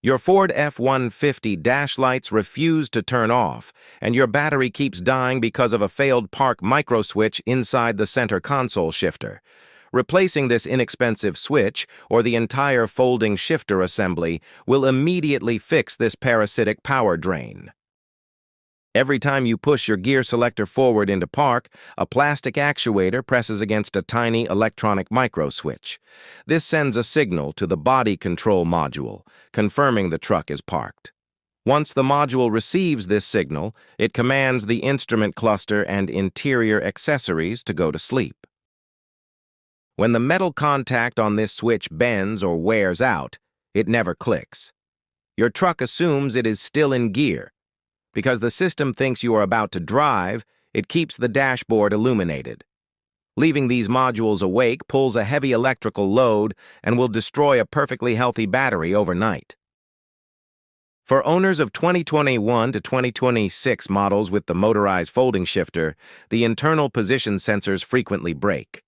Your Ford F-150 dash lights refuse to turn off, and your battery keeps dying because of a failed park microswitch inside the center console shifter. Replacing this inexpensive switch, or the entire folding shifter assembly, will immediately fix this parasitic power drain. Every time you push your gear selector forward into park, a plastic actuator presses against a tiny electronic microswitch. This sends a signal to the body control module, confirming the truck is parked. Once the module receives this signal, it commands the instrument cluster and interior accessories to go to sleep. When the metal contact on this switch bends or wears out, it never clicks. Your truck assumes it is still in gear. Because the system thinks you are about to drive, it keeps the dashboard illuminated. Leaving these modules awake pulls a heavy electrical load and will destroy a perfectly healthy battery overnight. For owners of 2021 to 2026 models with the motorized folding shifter, the internal position sensors frequently break.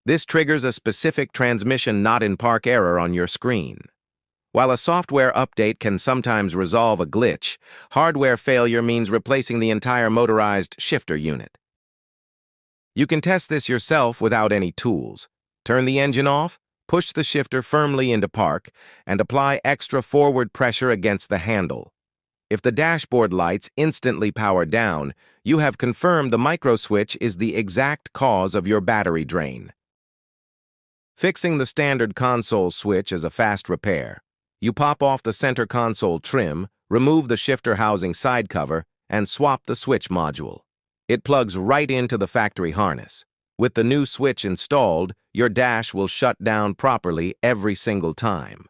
This triggers a specific transmission not in park error on your screen. While a software update can sometimes resolve a glitch, hardware failure means replacing the entire motorized shifter unit. You can test this yourself without any tools. Turn the engine off, push the shifter firmly into park, and apply extra forward pressure against the handle. If the dashboard lights instantly power down, you have confirmed the microswitch is the exact cause of your battery drain. Fixing the standard console switch is a fast repair. You pop off the center console trim, remove the shifter housing side cover, and swap the switch module. It plugs right into the factory harness. With the new switch installed, your dash will shut down properly every single time.